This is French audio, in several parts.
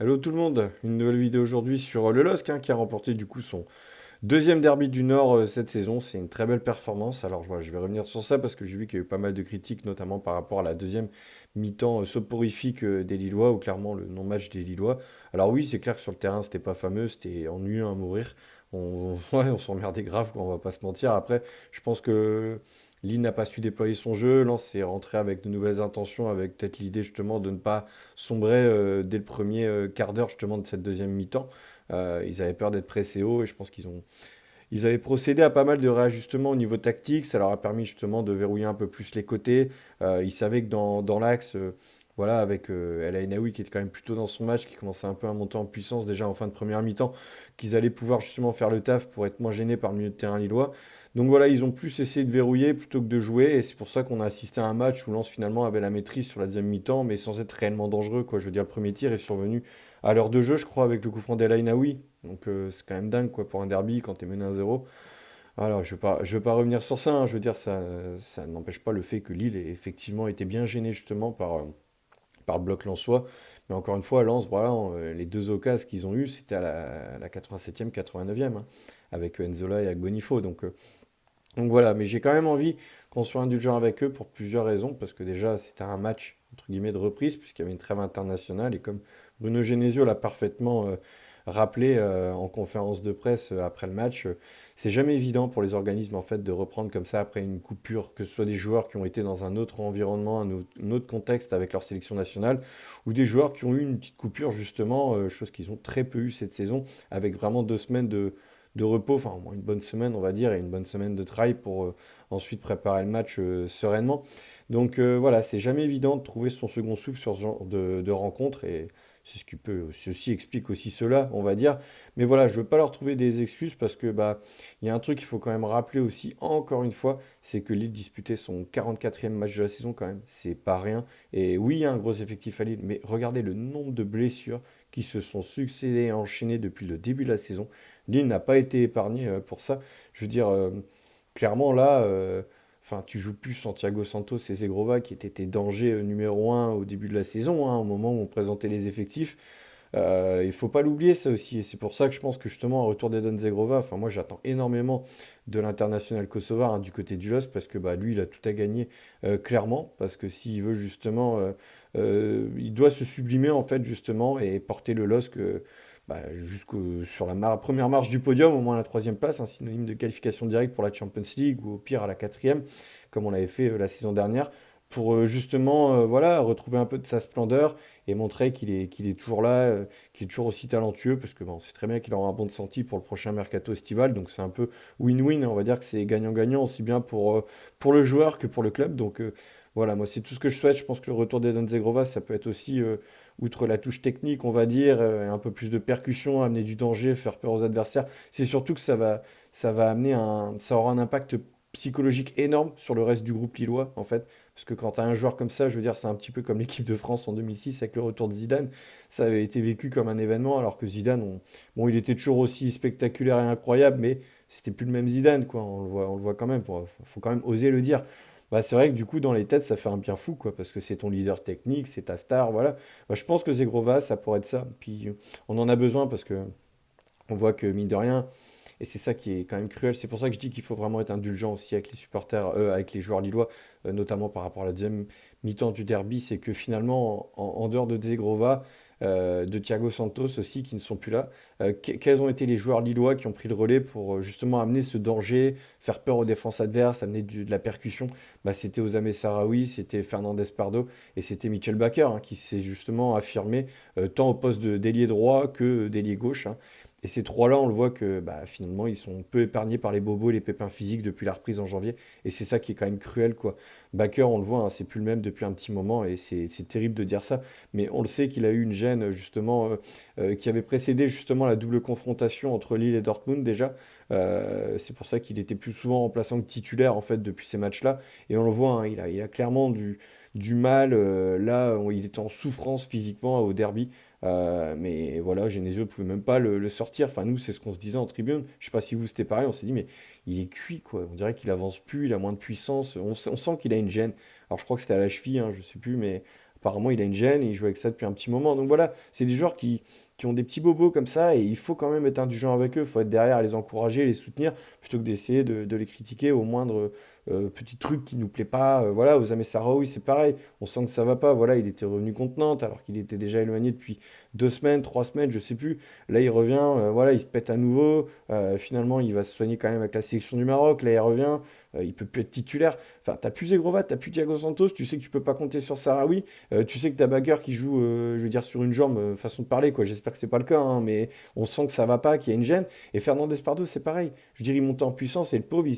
Hello tout le monde, une nouvelle vidéo aujourd'hui sur le LOSC qui a remporté du coup son deuxième derby du Nord cette saison. C'est une très belle performance. Alors voilà, je vais revenir sur ça parce que j'ai vu qu'il y a eu pas mal de critiques, notamment par rapport à la deuxième mi-temps soporifique des Lillois, ou clairement le non-match des Lillois. Alors oui, c'est clair que sur le terrain c'était pas fameux, c'était ennuyeux à mourir. Ouais, on s'emmerdait grave, quoi, on va pas se mentir. Après, je pense que Lille n'a pas su déployer son jeu. Lens est rentré avec de nouvelles intentions, avec peut-être l'idée justement de ne pas sombrer dès le premier quart d'heure justement de cette deuxième mi-temps. Ils avaient peur d'être pressés haut et je pense ils avaient procédé à pas mal de réajustements au niveau tactique. Ça leur a permis justement de verrouiller un peu plus les côtés. Ils savaient que dans l'axe, voilà, avec El Ainaoui qui était quand même plutôt dans son match, qui commençait un peu à monter en puissance déjà en fin de première mi-temps, qu'ils allaient pouvoir justement faire le taf pour être moins gênés par le milieu de terrain lillois. Donc voilà, ils ont plus essayé de verrouiller plutôt que de jouer, et c'est pour ça qu'on a assisté à un match où Lens finalement avait la maîtrise sur la deuxième mi-temps, mais sans être réellement dangereux, quoi. Je veux dire, le premier tir est survenu à l'heure de jeu, je crois, avec le coup franc d'El Ainaoui. Donc c'est quand même dingue, quoi, pour un derby quand t'es mené 1-0. Alors, je vais pas revenir sur ça, hein. Je veux dire, ça n'empêche pas le fait que Lille ait effectivement été bien gêné justement par le bloc lensois. Mais encore une fois, Lens, voilà, les deux occasions qu'ils ont eues, c'était à la 87e, 89e, hein, avec Enzola et Agbonifo. Donc voilà, mais j'ai quand même envie qu'on soit indulgent avec eux pour plusieurs raisons, parce que déjà, c'était un match, entre guillemets, de reprise, puisqu'il y avait une trêve internationale, et comme Bruno Genesio l'a parfaitement rappelé en conférence de presse après le match, c'est jamais évident pour les organismes, en fait, de reprendre comme ça après une coupure, que ce soit des joueurs qui ont été dans un autre environnement, un autre contexte avec leur sélection nationale, ou des joueurs qui ont eu une petite coupure, justement, chose qu'ils ont très peu eu cette saison, avec vraiment 2 semaines de repos, enfin au moins une bonne semaine on va dire, et une bonne semaine de travail pour ensuite préparer le match sereinement. Donc voilà, c'est jamais évident de trouver son second souffle sur ce genre de rencontre, et c'est ce qui peut, ceci explique aussi cela, on va dire. Mais voilà, je veux pas leur trouver des excuses parce que bah il y a un truc qu'il faut quand même rappeler aussi, encore une fois, c'est que Lille disputait son 44e match de la saison quand même, c'est pas rien. Et oui, il y a un gros effectif à Lille, mais regardez le nombre de blessures qui se sont succédées et enchaînées depuis le début de la saison. Lille n'a pas été épargné pour ça. Je veux dire, clairement là, enfin, tu joues plus Santiago Santos et Zegrova qui étaient tes dangers numéro un au début de la saison, hein, au moment où on présentait les effectifs. Il faut pas l'oublier ça aussi. Et c'est pour ça que je pense que justement un retour d'Edon Zegrova, enfin moi j'attends énormément de l'international kosovar, hein, du côté du LOSC, parce que bah, lui il a tout à gagner clairement, parce que s'il veut justement, il doit se sublimer en fait justement et porter le LOSC bah, sur la première marche du podium, au moins la troisième place, un synonyme de qualification directe pour la Champions League, ou au pire à la quatrième, comme on l'avait fait la saison dernière, pour justement voilà, retrouver un peu de sa splendeur et montrer qu'il est toujours là, qu'il est toujours aussi talentueux, parce que bon, c'est très bien qu'il aura un bon de sortie pour le prochain mercato estival, donc c'est un peu win-win, on va dire que c'est gagnant-gagnant, aussi bien pour le joueur que pour le club. Donc voilà, moi c'est tout ce que je souhaite. Je pense que le retour d'Eden Zegrova, ça peut être aussi, outre la touche technique, on va dire, un peu plus de percussion, amener du danger, faire peur aux adversaires. C'est surtout que ça va amener ça aura un impact psychologique énorme sur le reste du groupe lillois, en fait. Parce que quand tu as un joueur comme ça, je veux dire, c'est un petit peu comme l'équipe de France en 2006 avec le retour de Zidane. Ça avait été vécu comme un événement, alors que Zidane, bon, il était toujours aussi spectaculaire et incroyable, mais c'était plus le même Zidane, quoi. On le voit quand même. Faut quand même oser le dire. Bah, c'est vrai que du coup, dans les têtes, ça fait un bien fou, quoi, parce que c'est ton leader technique, c'est ta star, voilà. Bah, je pense que Zegrova, ça pourrait être ça. Puis on en a besoin parce que on voit que, mine de rien, et c'est ça qui est quand même cruel. C'est pour ça que je dis qu'il faut vraiment être indulgent aussi avec les supporters, avec les joueurs lillois, notamment par rapport à la deuxième mi-temps du derby. C'est que finalement, en dehors de Zegrova, de Thiago Santos aussi, qui ne sont plus là, quels ont été les joueurs lillois qui ont pris le relais pour justement amener ce danger, faire peur aux défenses adverses, amener de la percussion? Bah, c'était Osame Sarawi, c'était Fernandez Pardo et c'était Mitchell Bakker, hein, qui s'est justement affirmé tant au poste d'ailier droit que d'ailier gauche, hein. Et ces trois-là, on le voit que bah, finalement, ils sont peu épargnés par les bobos et les pépins physiques depuis la reprise en janvier. Et c'est ça qui est quand même cruel, quoi. Bakker, on le voit, hein, c'est plus le même depuis un petit moment, et c'est terrible de dire ça. Mais on le sait qu'il a eu une gêne, justement, qui avait précédé justement la double confrontation entre Lille et Dortmund déjà. C'est pour ça qu'il était plus souvent remplaçant que titulaire, en fait, depuis ces matchs-là. Et on le voit, hein, il a clairement du mal. Là, il était en souffrance physiquement au derby. Mais voilà, Genesio ne pouvait même pas le sortir. Enfin, nous, c'est ce qu'on se disait en tribune. Je sais pas si vous, c'était pareil. On s'est dit, mais il est cuit, quoi. On dirait qu'il avance plus, il a moins de puissance. On sent qu'il a une gêne. Alors, je crois que c'était à la cheville, hein, je sais plus, mais Apparemment, il a une gêne et il joue avec ça depuis un petit moment. Donc voilà, c'est des joueurs qui ont des petits bobos comme ça et il faut quand même être indulgent avec eux. Il faut être derrière, les encourager, les soutenir plutôt que d'essayer de les critiquer au moindre petit truc qui nous plaît pas. Voilà, Osama Sarawi, c'est pareil. On sent que ça va pas. Voilà, il était revenu contre Nantes alors qu'il était déjà éloigné depuis 2 semaines, 3 semaines, je sais plus. Là, il revient. Voilà, il se pète à nouveau. Finalement, il va se soigner quand même avec la sélection du Maroc. Là, il revient. Il peut plus être titulaire. Enfin, t'as plus Zegrova, t'as plus Thiago Santos. Tu sais que tu peux pas compter sur Sarawi. Tu sais que t'as Bagger qui joue, je veux dire, sur une jambe, façon de parler, quoi. J'espère que c'est pas le cas, hein, mais on sent que ça va pas, qu'il y a une gêne. Et Fernandez Pardo, c'est pareil. Je veux dire, il montait en puissance et le pauvre, il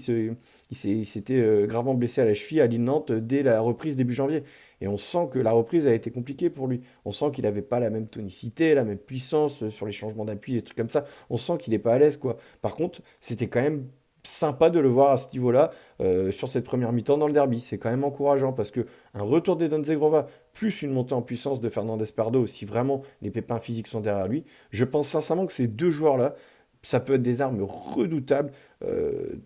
s'était gravement blessé à la cheville à l'île Nantes dès la reprise début janvier. Et on sent que la reprise a été compliquée pour lui. On sent qu'il n'avait pas la même tonicité, la même puissance sur les changements d'appui, des trucs comme ça. On sent qu'il n'est pas à l'aise, quoi. Par contre, c'était quand même sympa de le voir à ce niveau-là sur cette première mi-temps dans le derby. C'est quand même encourageant parce que un retour d'Eden Zegrova plus une montée en puissance de Fernandez Pardo, si vraiment les pépins physiques sont derrière lui, je pense sincèrement que ces deux joueurs-là, ça peut être des armes redoutables,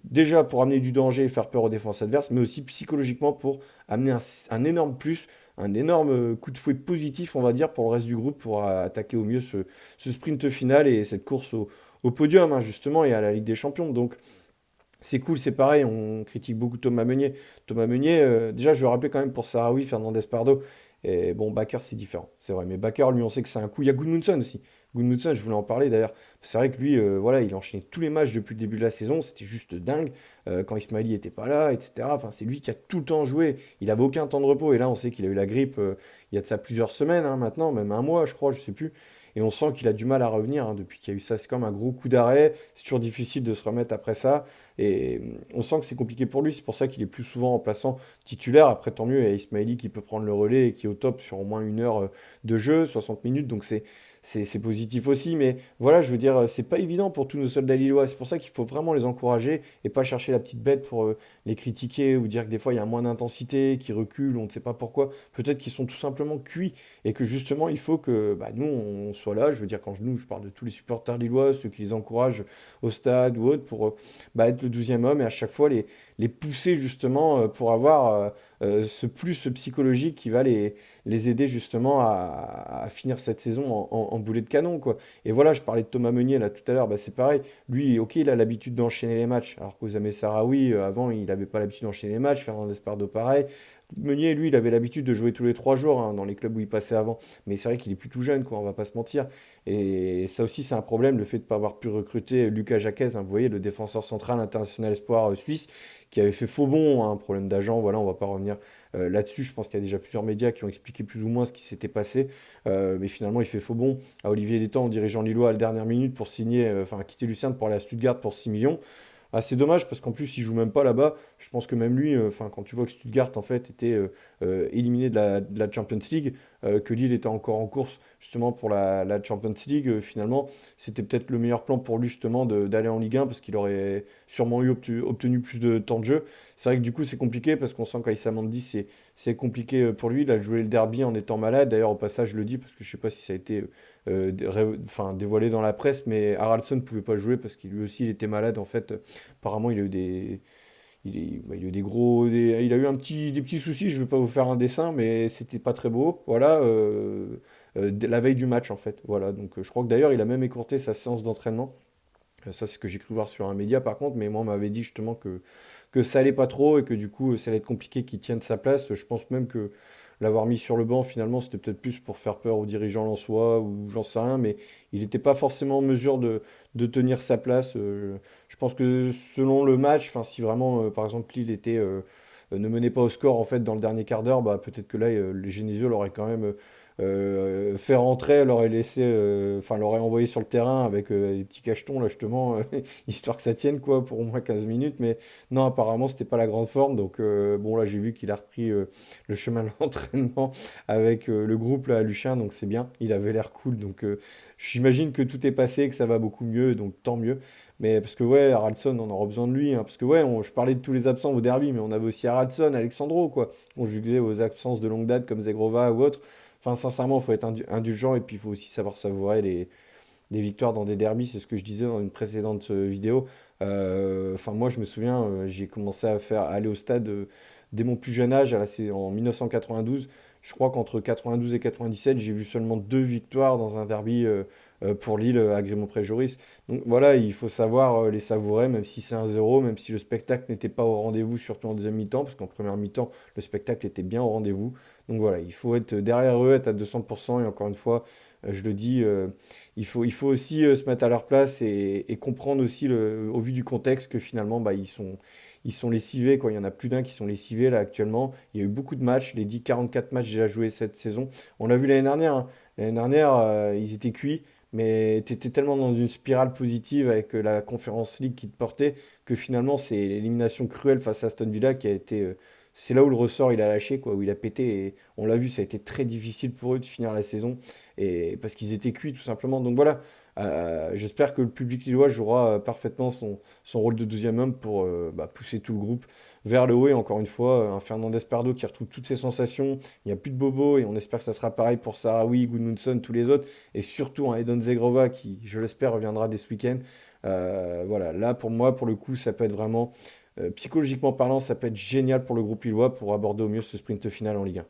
déjà pour amener du danger et faire peur aux défenses adverses, mais aussi psychologiquement pour amener un énorme plus, un énorme coup de fouet positif, on va dire, pour le reste du groupe, pour attaquer au mieux ce sprint final et cette course au podium, hein, justement, et à la Ligue des Champions. Donc, c'est cool, c'est pareil, on critique beaucoup Thomas Meunier. Thomas Meunier, déjà, je veux rappeler quand même pour Sarawi, Fernandez Pardo. Et bon, Bakker, c'est différent, c'est vrai. Mais Bakker, lui, on sait que c'est un coup. Il y a Gudmundsson aussi. Gudmundsson, je voulais en parler d'ailleurs. C'est vrai que lui, voilà, il enchaînait tous les matchs depuis le début de la saison. C'était juste dingue. Quand Ismaili était pas là, etc. Enfin, c'est lui qui a tout le temps joué. Il avait aucun temps de repos. Et là, on sait qu'il a eu la grippe il y a de ça plusieurs semaines, hein, maintenant, même un mois, je crois, je sais plus. Et on sent qu'il a du mal à revenir hein, depuis qu'il y a eu ça. C'est comme un gros coup d'arrêt. C'est toujours difficile de se remettre après ça. Et on sent que c'est compliqué pour lui. C'est pour ça qu'il est plus souvent remplaçant titulaire. Après, tant mieux, il y a Ismaili qui peut prendre le relais et qui est au top sur au moins 1 heure de jeu, 60 minutes. Donc c'est positif aussi. Mais voilà, je veux dire, c'est pas évident pour tous nos soldats lillois. C'est pour ça qu'il faut vraiment les encourager et pas chercher la petite bête pour les critiquer ou dire que des fois il y a moins d'intensité, qu'ils reculent, on ne sait pas pourquoi. Peut-être qu'ils sont tout simplement cuits et que justement il faut que bah, nous on soit là. Je veux dire, quand nous, je parle de tous les supporters lillois, ceux qui les encouragent au stade ou autre pour bah, être le 12e homme et à chaque fois les pousser justement pour avoir ce plus psychologique qui va les aider justement à finir cette saison en boulet de canon, quoi. Et voilà, je parlais de Thomas Meunier là tout à l'heure, bah, c'est pareil. Lui, ok, il a l'habitude d'enchaîner les matchs, alors qu'Oussama Sarawi, avant, il n'avait pas l'habitude d'enchaîner les matchs. Fernandez Pardo, pareil. Meunier, lui, il avait l'habitude de jouer tous les 3 jours hein, dans les clubs où il passait avant. Mais c'est vrai qu'il est plus tout jeune, quoi, on va pas se mentir. Et ça aussi, c'est un problème, le fait de ne pas avoir pu recruter Lucas Jaquez, hein, vous voyez, le défenseur central international espoir suisse, qui avait fait faux bond, hein, un problème d'agent, voilà, on va pas revenir là-dessus. Je pense qu'il y a déjà plusieurs médias qui ont expliqué plus ou moins ce qui s'était passé. Mais finalement, il fait faux bond à Olivier Létang, dirigeant lillois à la dernière minute pour signer, enfin, quitter Lucerne pour aller à Stuttgart pour 6 millions. Ah, c'est dommage parce qu'en plus, il joue même pas là-bas. Je pense que même lui, enfin, quand tu vois que Stuttgart en fait était éliminé de la Champions League, que Lille était encore en course justement pour la Champions League, finalement, c'était peut-être le meilleur plan pour lui justement d'aller en Ligue 1 parce qu'il aurait sûrement obtenu plus de temps de jeu. C'est vrai que du coup, c'est compliqué parce qu'on sent qu'Aïssa Mandi, c'est compliqué pour lui. Il a joué le derby en étant malade. D'ailleurs, au passage, je le dis parce que je sais pas si ça a été enfin, dévoilé dans la presse, mais Haraldsson ne pouvait pas jouer parce qu'il lui aussi il était malade en fait. Apparemment, il a eu bah, il a eu des gros, il a eu des petits soucis. Je vais pas vous faire un dessin, mais c'était pas très beau. Voilà, la veille du match en fait. Voilà, donc je crois que d'ailleurs il a même écourté sa séance d'entraînement. Ça, c'est ce que j'ai cru voir sur un média par contre, mais moi on m'avait dit justement que ça allait pas trop et que du coup ça allait être compliqué qu'il tienne sa place. Je pense même que l'avoir mis sur le banc, finalement, c'était peut-être plus pour faire peur aux dirigeants lensois ou j'en sais rien, mais il n'était pas forcément en mesure de tenir sa place. Je pense que selon le match, enfin, si vraiment, par exemple, Lille ne menait pas au score en fait dans le dernier quart d'heure, bah, peut-être que là, les Genesio l'auraient quand même fait rentrer, l'aurait laissé, enfin, l'aurait envoyé sur le terrain avec des petits cachetons, là, justement, histoire que ça tienne, quoi, pour au moins 15 minutes. Mais non, apparemment, c'était pas la grande forme. Donc, bon, là, j'ai vu qu'il a repris le chemin de l'entraînement avec le groupe, là, à Luchin. Donc, c'est bien. Il avait l'air cool. Donc, j'imagine que tout est passé, que ça va beaucoup mieux. Donc, tant mieux. Mais parce que, ouais, Haraldsson, on aura besoin de lui, hein. Parce que, ouais, je parlais de tous les absents au derby, mais on avait aussi Haraldsson, Alexandro, quoi. Conjugué aux absences de longue date comme Zegrova ou autre. Enfin, sincèrement, il faut être indulgent et puis il faut aussi savoir savourer les victoires dans des derbies. C'est ce que je disais dans une précédente vidéo. Enfin, moi, je me souviens, j'ai commencé à aller au stade dès mon plus jeune âge, en 1992. Je crois qu'entre 92 et 97, j'ai vu seulement deux victoires dans un derby pour Lille à Grémont-Pré-Joris. Donc voilà, il faut savoir les savourer, même si c'est 1-0, même si le spectacle n'était pas au rendez-vous, surtout en deuxième mi-temps, parce qu'en première mi-temps, le spectacle était bien au rendez-vous. Donc voilà, il faut être derrière eux, être à 200%, et encore une fois, je le dis, il faut aussi se mettre à leur place et comprendre aussi, au vu du contexte, que finalement, bah, ils sont lessivés, quoi. Il y en a plus d'un qui sont lessivés là actuellement. Il y a eu beaucoup de matchs, les 44 matchs déjà joués cette saison. On l'a vu l'année dernière, hein. L'année dernière, ils étaient cuits, mais tu étais tellement dans une spirale positive avec la Conference League qui te portait que finalement, c'est l'élimination cruelle face à Aston Villa qui a été. C'est là où le ressort il a lâché, quoi, où il a pété. Et on l'a vu, ça a été très difficile pour eux de finir la saison et parce qu'ils étaient cuits tout simplement. Donc voilà, j'espère que le public lillois jouera parfaitement son rôle de deuxième homme pour bah, pousser tout le groupe vers le haut. Et encore une fois, un Fernandez Pardo qui retrouve toutes ses sensations. Il n'y a plus de bobo et on espère que ça sera pareil pour Sahraoui, Gudmundsson, tous les autres. Et surtout un Edon Zegrova qui, je l'espère, reviendra dès ce week-end. Voilà, là pour moi, pour le coup, ça peut être vraiment, psychologiquement parlant, ça peut être génial pour le groupe lillois pour aborder au mieux ce sprint final en Ligue 1.